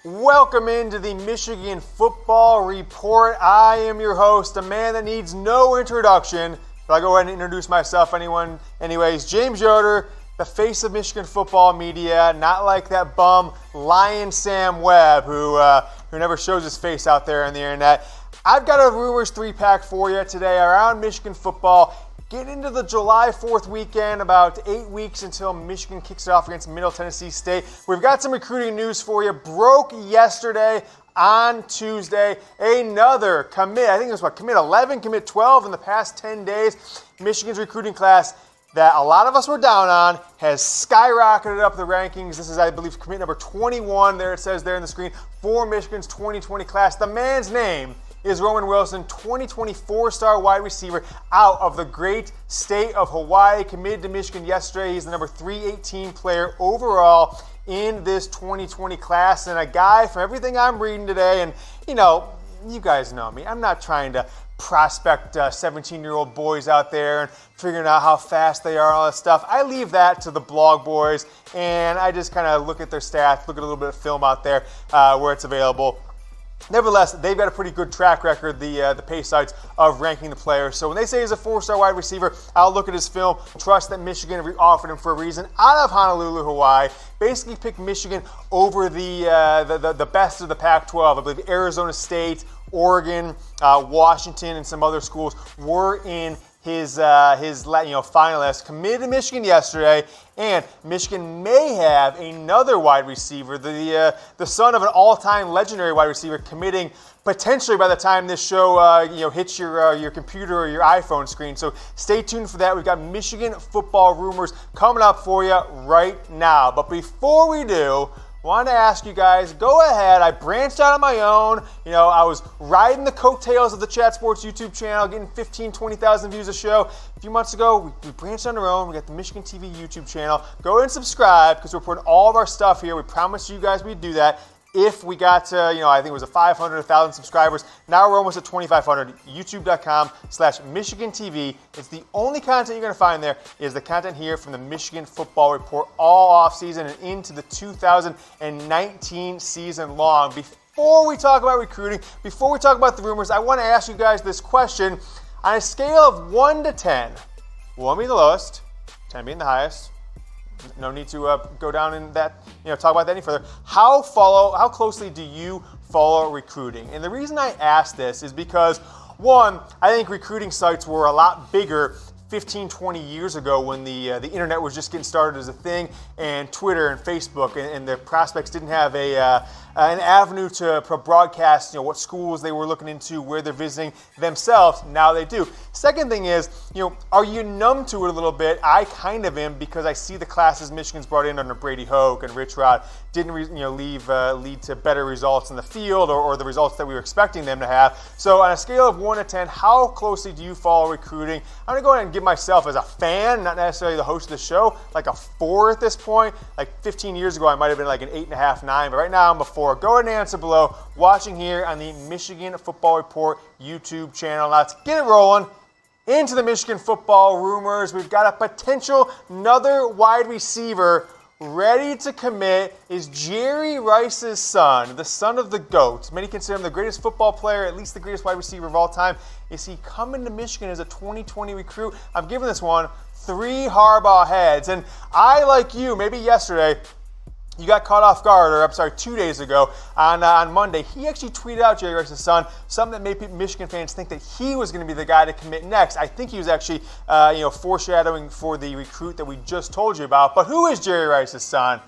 Welcome into the Michigan Football Report. I am your host, a man that needs no introduction, but I'll go ahead and introduce myself anyways. James Yoder, the face of Michigan football media, not like that bum Lion Sam Webb who never shows his face out there on the internet. I've got a Rumors 3-pack for you today around Michigan football. Getting into the July 4th weekend, about 8 weeks until Michigan kicks it off against Middle Tennessee State. We've got some recruiting news for you. Broke yesterday on Tuesday. Another commit, I think it was commit 11, commit 12 in the past 10 days. Michigan's recruiting class that a lot of us were down on has skyrocketed up the rankings. This is, I believe, commit number 21. There it says there on the screen for Michigan's 2020 class. The man's name is Roman Wilson, 2024 star wide receiver out of the great state of Hawaii. Committed to Michigan yesterday. He's the number 318 player overall in this 2020 class. And a guy, from everything I'm reading today, and you guys know me, I'm not trying to prospect 17-year-old boys out there and figuring out how fast they are and all that stuff. I leave that to the blog boys, and I just kind of look at their stats, look at a little bit of film out there where it's available. Nevertheless, they've got a pretty good track record, the pay sites, of ranking the players. So when they say he's a 4-star wide receiver, I'll look at his film, trust that Michigan offered him for a reason. Out of Honolulu, Hawaii, basically picked Michigan over the best of the Pac-12. I believe Arizona State, Oregon, Washington, and some other schools were in his finalist. Committed to Michigan yesterday, and Michigan may have another wide receiver, the son of an all-time legendary wide receiver, committing potentially by the time this show hits your computer or your iPhone screen. So stay tuned for that. We've got Michigan football rumors coming up for you right now. But before we do, wanted to ask you guys, go ahead. I branched out on my own. I was riding the coattails of the Chat Sports YouTube channel, getting 15, 20,000 views a show. A few months ago, we branched on our own. We got the Michigan TV YouTube channel. Go ahead and subscribe because we're putting all of our stuff here. We promised you guys we'd do that. If we got to, I think it was 500, 1,000 subscribers. Now we're almost at 2,500. YouTube.com/Michigan TV. It's the only content you're going to find there is the content here from the Michigan Football Report all off season and into the 2019 season long. Before we talk about recruiting, before we talk about the rumors, I want to ask you guys this question. On a scale of 1 to 10, 1 being the lowest, 10 being the highest, no need to go down in that, talk about that any further. How closely do you follow recruiting? And the reason I ask this is because, one, I think recruiting sites were a lot bigger 15, 20 years ago when the internet was just getting started as a thing, and Twitter and Facebook and the prospects didn't have an avenue to broadcast what schools they were looking into, where they're visiting themselves. Now they do. Second thing is, are you numb to it a little bit? I kind of am, because I see the classes Michigan's brought in under Brady Hoke and Rich Rod didn't lead to better results in the field or the results that we were expecting them to have. So on a scale of 1 to 10, how closely do you follow recruiting? I'm going to go ahead and give myself, as a fan, not necessarily the host of the show, like a 4 at this point. Like 15 years ago, I might have been like an 8.5, 9, but right now I'm a 4. Go ahead and answer below. Watching here on the Michigan Football Report YouTube channel. Now let's get it rolling into the Michigan football rumors. We've got a potential another wide receiver ready to commit. Is Jerry Rice's son, the son of the GOAT. Many consider him the greatest football player, at least the greatest wide receiver of all time. Is he coming to Michigan as a 2020 recruit? I'm giving this one 3 Harbaugh heads. And I, like you, maybe yesterday, you got caught off guard, or I'm sorry, 2 days ago on Monday. He actually tweeted out Jerry Rice's son, something that made Michigan fans think that he was going to be the guy to commit next. I think he was actually, foreshadowing for the recruit that we just told you about. But who is Jerry Rice's son?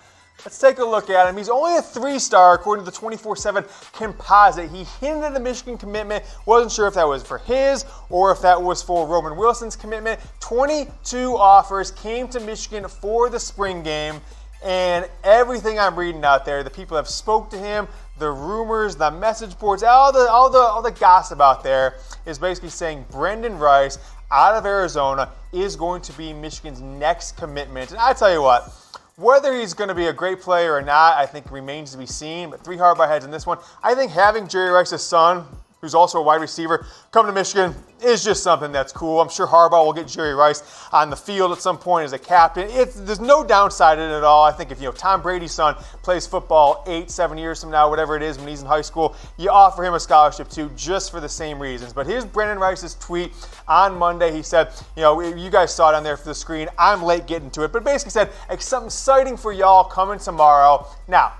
Let's take a look at him. He's only a 3-star according to the 24/7 composite. He hinted at a Michigan commitment. Wasn't sure if that was for his or if that was for Roman Wilson's commitment. 22 offers came to Michigan for the spring game. And everything I'm reading out there, the people have spoke to him, the rumors, the message boards, all the gossip out there is basically saying Brenden Rice out of Arizona is going to be Michigan's next commitment. And I tell you what, whether he's going to be a great player or not, I think remains to be seen. But 3 Harbaugh heads in this one. I think having Jerry Rice's son who's also a wide receiver, coming to Michigan is just something that's cool. I'm sure Harbaugh will get Jerry Rice on the field at some point as a captain. There's no downside in it at all. I think if Tom Brady's son plays football 8-7 years from now, whatever it is, when he's in high school, you offer him a scholarship too, just for the same reasons. But here's Brenden Rice's tweet on Monday. He said, you guys saw it on there for the screen. I'm late getting to it, but basically said, something exciting for y'all coming tomorrow. Now,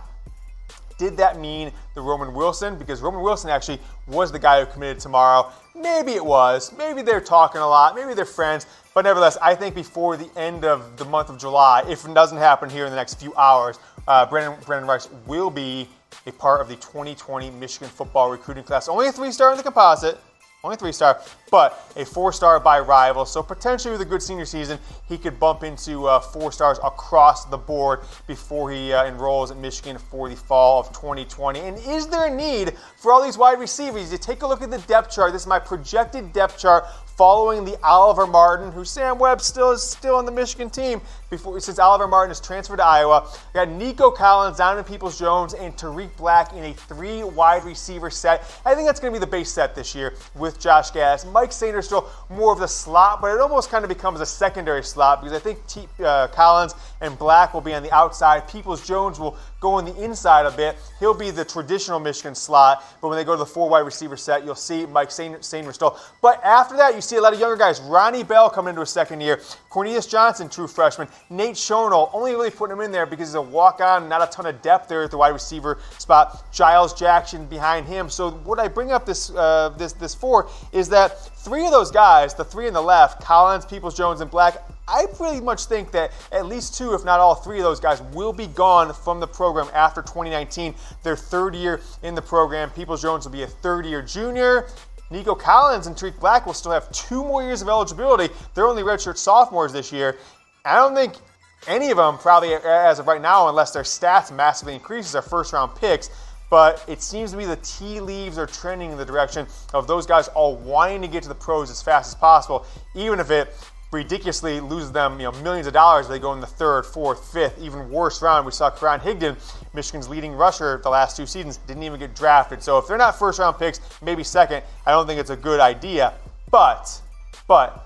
did that mean the Roman Wilson? Because Roman Wilson actually was the guy who committed tomorrow. Maybe it was. Maybe they're talking a lot. Maybe they're friends. But nevertheless, I think before the end of the month of July, if it doesn't happen here in the next few hours, Brenden Rice will be a part of the 2020 Michigan football recruiting class. Only a 3-star in the composite. Only 3-star, but a 4-star by rival. So potentially with a good senior season, he could bump into 4 stars across the board before he enrolls at Michigan for the fall of 2020. And is there a need for all these wide receivers? You take a look at the depth chart. This is my projected depth chart following the Oliver Martin, who Sam Webb is still on the Michigan team since Oliver Martin has transferred to Iowa. We got Nico Collins, Donovan Peoples-Jones, and Tariq Black in a 3 wide receiver set. I think that's going to be the base set this year with Josh Gaddis. Mike Sainer still more of the slot, but it almost kind of becomes a secondary slot because I think Collins and Black will be on the outside. Peoples-Jones will go on the inside a bit. He'll be the traditional Michigan slot, but when they go to the 4 wide receiver set, you'll see Mike Sainer still. But after that, you see a lot of younger guys. Ronnie Bell coming into his second year. Cornelius Johnson, true freshman. Nate Schonel, only really putting him in there because he's a walk-on, not a ton of depth there at the wide receiver spot. Giles Jackson behind him. So what I bring up this for is that 3 of those guys, the 3 on the left, Collins, Peoples-Jones, and Black, I pretty much think that at least 2, if not all 3 of those guys will be gone from the program after 2019, their 3rd year in the program. Peoples-Jones will be a 3rd-year junior. Nico Collins and Tariq Black will still have 2 more years of eligibility. They're only redshirt sophomores this year. I don't think any of them, probably as of right now, unless their stats massively increases, are first-round picks. But it seems to be the tea leaves are trending in the direction of those guys all wanting to get to the pros as fast as possible, even if it ridiculously loses them millions of dollars if they go in the 3rd, 4th, 5th, even worse round. We saw Karan Higdon, Michigan's leading rusher the last 2 seasons, didn't even get drafted. So if they're not first-round picks, maybe second, I don't think it's a good idea. But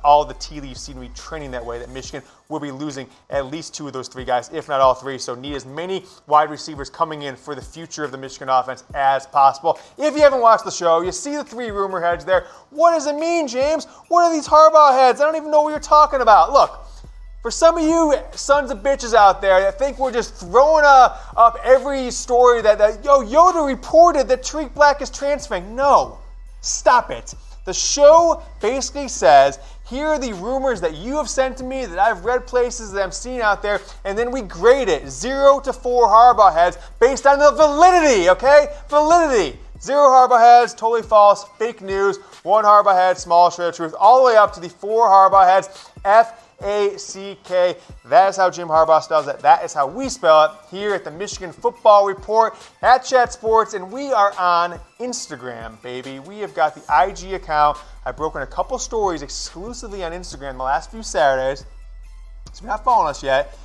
all the tea leaves seem to be trending that way, that Michigan will be losing at least 2 of those 3 guys, if not all 3. So need as many wide receivers coming in for the future of the Michigan offense as possible. If you haven't watched the show, you see the 3 rumor heads there. What does it mean, James? What are these Harbaugh heads? I don't even know what you're talking about. Look, for some of you sons of bitches out there that think we're just throwing up every story that Yoder reported that Tariq Black is transferring. No, stop it. The show basically says, here are the rumors that you have sent to me, that I've read places, that I'm seeing out there, and then we grade it 0 to 4 Harbaugh heads based on the validity, okay? Validity. 0 Harbaugh heads, totally false, fake news. 1 Harbaugh head, small shred of truth, all the way up to the 4 Harbaugh heads, F-A-C-K. That is how Jim Harbaugh spells it. That is how we spell it here at the Michigan Football Report at Chat Sports, and we are on Instagram, baby. We have got the IG account. I've broken a couple stories exclusively on Instagram the last few Saturdays. So if you're not following us yet,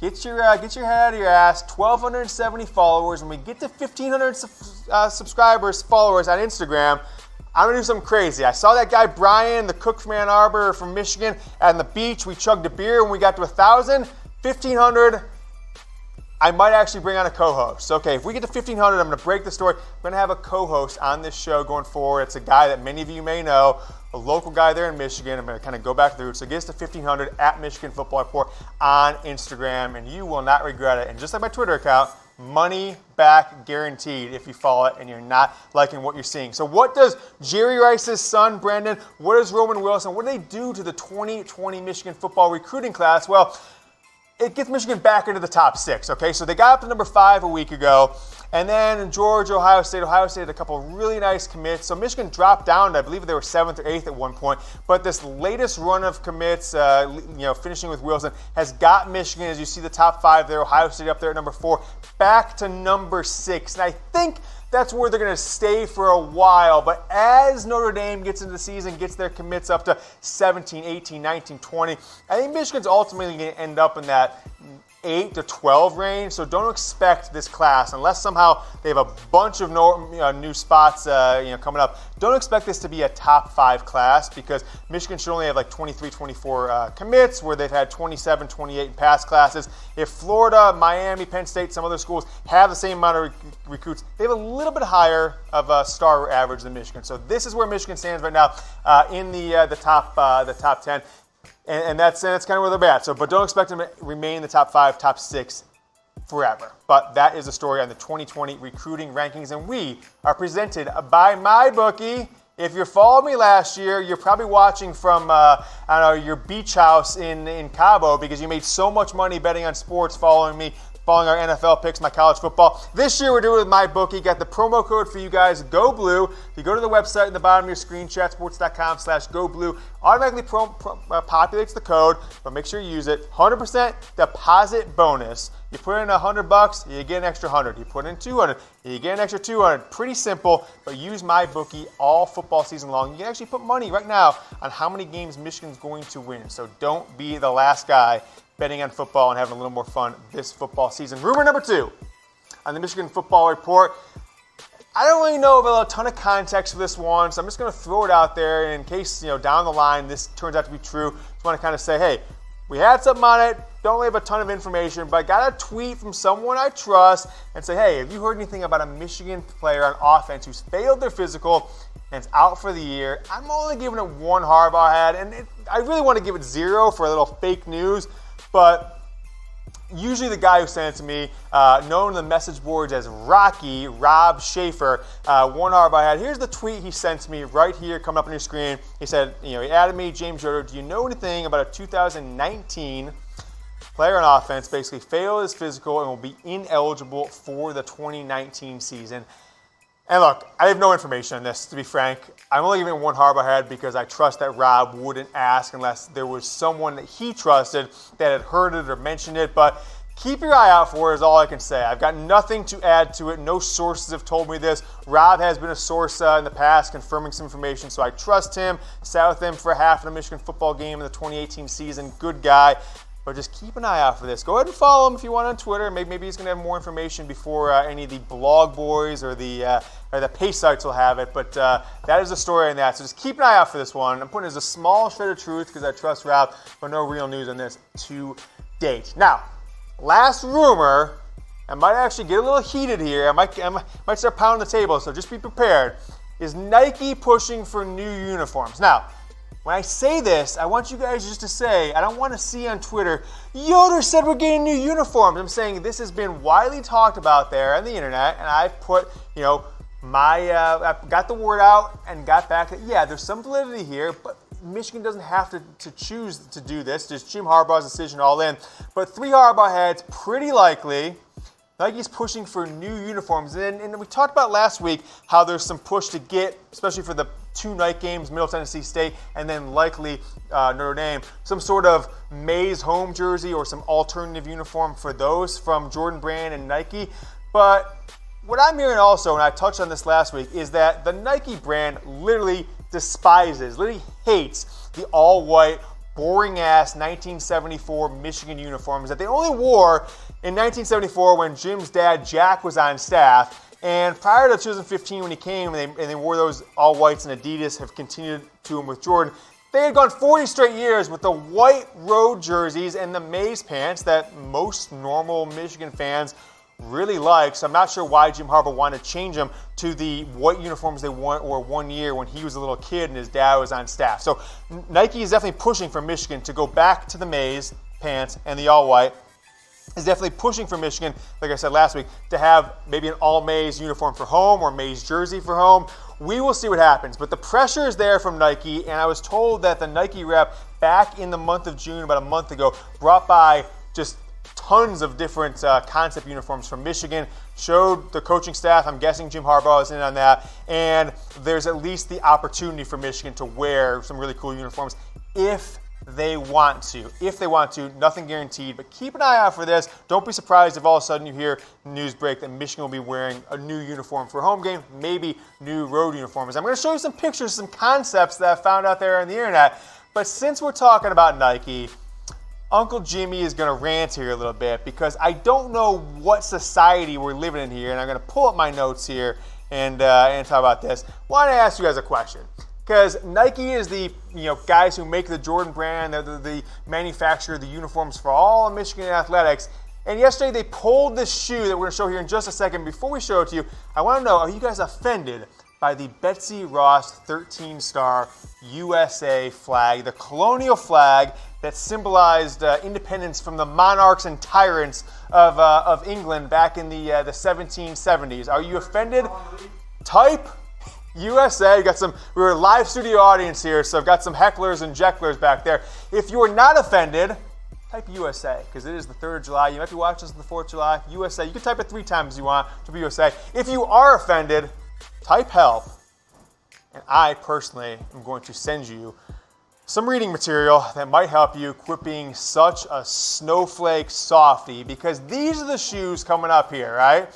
get your head out of your ass. 1,270 followers. When we get to 1,500 followers on Instagram, I'm going to do something crazy. I saw that guy Brian, the cook from Ann Arbor from Michigan, on the beach. We chugged a beer when we got to 1,000, 1,500. I might actually bring on a co-host. Okay, if we get to 1,500, I'm going to break the story. I'm going to have a co-host on this show going forward. It's a guy that many of you may know, a local guy there in Michigan. I'm going to kind of go back through it. So get us to 1,500 at Michigan Football Report on Instagram, and you will not regret it. And just like my Twitter account, money back guaranteed if you follow it and you're not liking what you're seeing. So what does Jerry Rice's son, Brenden, what does Roman Wilson, what do they do to the 2020 Michigan football recruiting class? Well, it gets Michigan back into the top 6, okay? So they got up to number 5 a week ago. And then in Georgia, Ohio State had a couple really nice commits. So Michigan dropped down to, I believe they were 7th or 8th at one point. But this latest run of commits, finishing with Wilson, has got Michigan, as you see the top 5 there, Ohio State up there at number 4, back to number 6. And I think that's where they're going to stay for a while. But as Notre Dame gets into the season, gets their commits up to 17, 18, 19, 20, I think Michigan's ultimately going to end up in that 8 to 12 range, so don't expect this class, unless somehow they have a bunch of new spots coming up, don't expect this to be a top 5 class, because Michigan should only have like 23, 24 commits, where they've had 27, 28 in past classes. If Florida, Miami, Penn State, some other schools have the same amount of recruits, they have a little bit higher of a star average than Michigan. So this is where Michigan stands right now in the top 10. And that's kind of where they're at. So, but don't expect them to remain in the top 5, top 6 forever. But that is the story on the 2020 recruiting rankings, and we are presented by MyBookie. If you followed me last year, you're probably watching from your beach house in Cabo, because you made so much money betting on sports following our NFL picks, my college football. This year we're doing it with MyBookie. Got the promo code for you guys, Go Blue. If you go to the website in the bottom of your screen, chatsports.com/GoBlue, automatically populates the code, but make sure you use it. 100% deposit bonus. You put in $100, you get an extra 100. You put in 200, you get an extra 200. Pretty simple, but use MyBookie all football season long. You can actually put money right now on how many games Michigan's going to win. So don't be the last guy betting on football and having a little more fun this football season. Rumor number 2 on the Michigan Football Report. I don't really know about a ton of context for this one, so I'm just going to throw it out there in case, down the line this turns out to be true. Just want to kind of say, hey, we had something on it. Don't really have a ton of information, but I got a tweet from someone I trust and say, hey, have you heard anything about a Michigan player on offense who's failed their physical and is out for the year? I'm only giving it 1 Harbaugh had, and I really want to give it 0 for a little fake news. But usually the guy who sent it to me, known in the message boards as Rob Schaefer, 1 Harbaugh had. Here's the tweet he sent to me right here, coming up on your screen. He said, he added me, James Yoder, do you know anything about a 2019 player on offense basically failed his physical and will be ineligible for the 2019 season? And look, I have no information on this, to be frank. I'm only giving 1 Harbaugh head because I trust that Rob wouldn't ask unless there was someone that he trusted that had heard it or mentioned it. But keep your eye out for it is all I can say. I've got nothing to add to it. No sources have told me this. Rob has been a source in the past confirming some information, so I trust him. Sat with him for half of the Michigan football game in the 2018 season. Good guy. But just keep an eye out for this. Go ahead and follow him if you want on Twitter. Maybe he's going to have more information before any of the blog boys or the pay sites will have it. But that is the story on that. So just keep an eye out for this one. I'm putting it as a small shred of truth because I trust Rob, but no real news on this to date. Now, last rumor, I might actually get a little heated here. I might start pounding the table, so just be prepared. Is Nike pushing for new uniforms? Now, when I say this, I want you guys just to say, I don't want to see on Twitter, Yoder said we're getting new uniforms. I'm saying this has been widely talked about there on the internet, and I've put, I've got the word out and got back that, yeah, there's some validity here, but Michigan doesn't have to choose to do this. Just Jim Harbaugh's decision all in. But 3 Harbaugh heads, pretty likely. Nike's pushing for new uniforms. And we talked about last week how there's some push to get, especially for the 2 night games, Middle Tennessee State, and then likely Notre Dame, some sort of maize home jersey or some alternative uniform for those from Jordan Brand and Nike. But what I'm hearing also, and I touched on this last week, is that the Nike brand literally hates the all-white, boring-ass 1974 Michigan uniforms that they only wore in 1974 when Jim's dad, Jack, was on staff. And prior to 2015 when he came and they wore those all-whites, and Adidas have continued to him with Jordan, they had gone 40 straight years with the white road jerseys and the maize pants that most normal Michigan fans really like. So I'm not sure why Jim Harbaugh wanted to change them to the white uniforms they wore 1 year when he was a little kid and his dad was on staff. So Nike is definitely pushing for Michigan to go back to the maize pants and the all-white. Is definitely pushing for Michigan, like I said last week, to have maybe an all-maize uniform for home or maize jersey for home. We will see what happens. But the pressure is there from Nike, and I was told that the Nike rep back in the month of June, about a month ago, brought by just tons of different concept uniforms from Michigan, showed the coaching staff. I'm guessing Jim Harbaugh is in on that. And there's at least the opportunity for Michigan to wear some really cool uniforms if they want to. If they want to, nothing guaranteed, but keep an eye out for this. Don't be surprised if all of a sudden you hear news break that Michigan will be wearing a new uniform for a home game, maybe new road uniforms. I'm going to show you some pictures, some concepts that I found out there on the internet. But since we're talking about Nike, Uncle Jimmy is going to rant here a little bit because I don't know what society we're living in here, and I'm going to pull up my notes here and talk about this. Why don't I ask you guys a question? Because Nike is the guys who make the Jordan brand, they're the manufacturer of the uniforms for all of Michigan athletics. And yesterday they pulled this shoe that we're going to show here in just a second. Before we show it to you, I want to know, are you guys offended by the BETSY Ross 13-star USA flag, the colonial flag that symbolized independence from the monarchs and tyrants of England back in the 1770s? Are you offended? Type USA. We were a live studio audience here, so I've got some hecklers and jecklers back there. If you are not offended, type USA, because it is the 3rd of July. You might be watching this on the 4th of July. USA. You can type it 3 times if you want to be USA. If you are offended, type help. And I personally am going to send you some reading material that might help you quit being such a snowflake softy, because these are the shoes coming up here, right?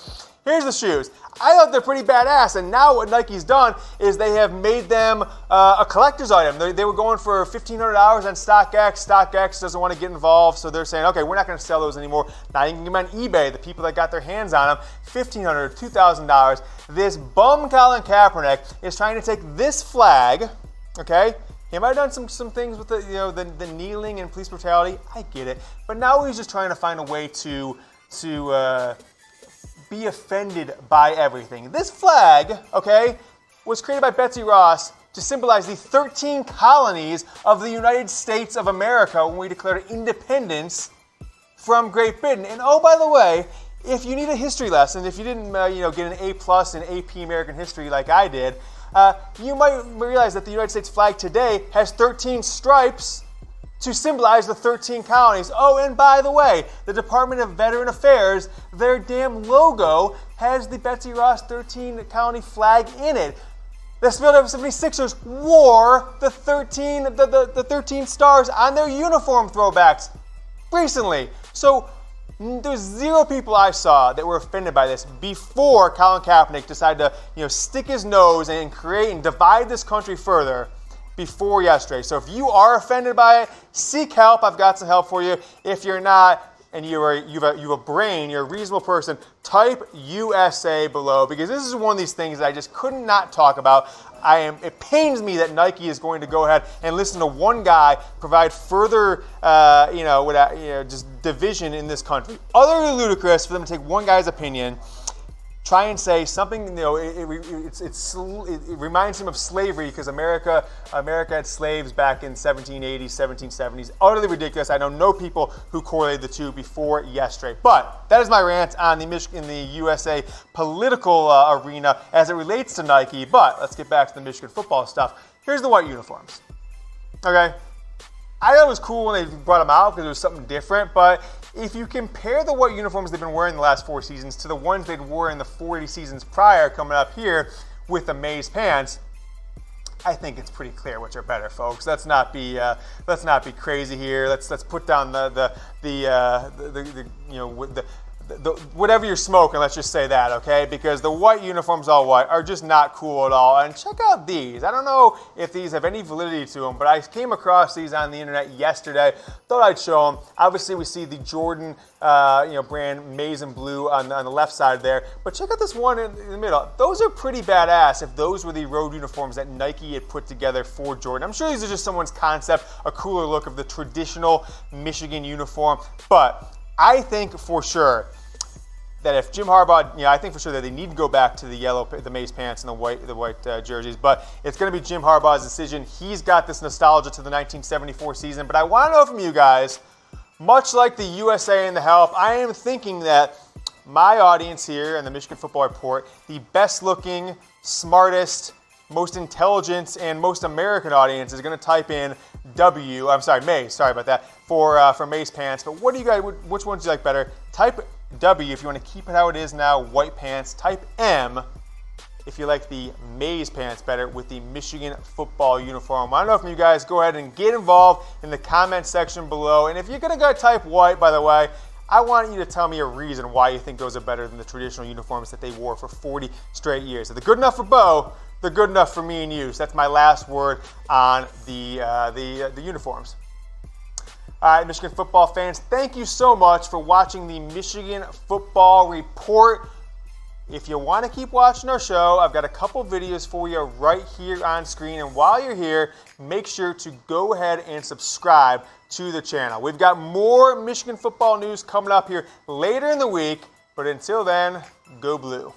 Here's the shoes. I thought they're pretty badass, and now what Nike's done is they have made them a collector's item. They were going for $1,500 on StockX. StockX doesn't want to get involved, so they're saying, okay, we're not going to sell those anymore. Now you can get them on eBay. The people that got their hands on them, $1,500, $2,000. This bum Colin Kaepernick is trying to take this flag, okay? He might have done some things with the kneeling and police brutality. I get it, but now he's just trying to find a way to be offended by everything. This flag, okay, was created by BETSY Ross to symbolize the 13 colonies of the United States of America when we declared independence from Great Britain. And oh, by the way, if you need a history lesson, if you didn't get an A+ in AP American history like I did, you might realize that the United States flag today has 13 stripes to symbolize the 13 colonies. Oh, and by the way, the Department of Veteran Affairs, their damn logo has the BETSY Ross 13 colony flag in it. The Philadelphia 76ers wore the 13 stars on their uniform throwbacks recently. So there's 0 people I saw that were offended by this before Colin Kaepernick decided to stick his nose and create and divide this country further before yesterday. So if you are offended by it, seek help. I've got some help for you. If you're not, and you have a brain, you're a reasonable person, type USA below, because this is one of these things that I just could not talk about. It pains me that Nike is going to go ahead and listen to one guy provide further, just division in this country. Utterly ludicrous for them to take one guy's opinion, try and say something, it reminds him of slavery because America had slaves back in 1780s, 1770s. Utterly ridiculous. I know no people who correlated the two before yesterday. But that is my rant on the USA political arena as it relates to Nike. But let's get back to the Michigan football stuff. Here's the white uniforms. Okay? I thought it was cool when they brought them out because it was something different, but if you compare the white uniforms they've been wearing the last 4 seasons to the ones they'd wore in the 40 seasons prior coming up here with the maize pants, I think it's pretty clear which are better, folks. Let's not be crazy here. Let's put down the whatever you're smoking, let's just say that, okay? Because the white uniforms, all white, are just not cool at all. And check out these. I don't know if these have any validity to them, but I came across these on the internet yesterday. Thought I'd show them. Obviously, we see the Jordan, brand maize and blue on the left side there. But check out this one in the middle. Those are pretty badass if those were the road uniforms that Nike had put together for Jordan. I'm sure these are just someone's concept, a cooler look of the traditional Michigan uniform. But I think for sure that if Jim Harbaugh, I think for sure that they need to go back to the maize pants and the white jerseys, but it's going to be Jim Harbaugh's decision. He's got this nostalgia to the 1974 season, but I want to know from you guys, much like the USA and the Help, I am thinking that my audience here in the Michigan Football Report, the best looking, smartest, most intelligent, and most American audience is going to type in maize, sorry about that, for maize pants. But what do you guys, which ones do you like better? Type W if you want to keep it how it is now, white pants. Type M if you like the maize pants better with the Michigan football uniform. I don't know from you guys. Go ahead and get involved in the comment section below. And if you're going to go type white, by the way, I want you to tell me a reason why you think those are better than the traditional uniforms that they wore for 40 straight years. If they're good enough for Bo, they're good enough for me and you. So that's my last word on the uniforms. All right, Michigan football fans, thank you so much for watching the Michigan Football Report. If you want to keep watching our show, I've got a couple videos for you right here on screen. And while you're here, make sure to go ahead and subscribe to the channel. We've got more Michigan football news coming up here later in the week. But until then, go blue.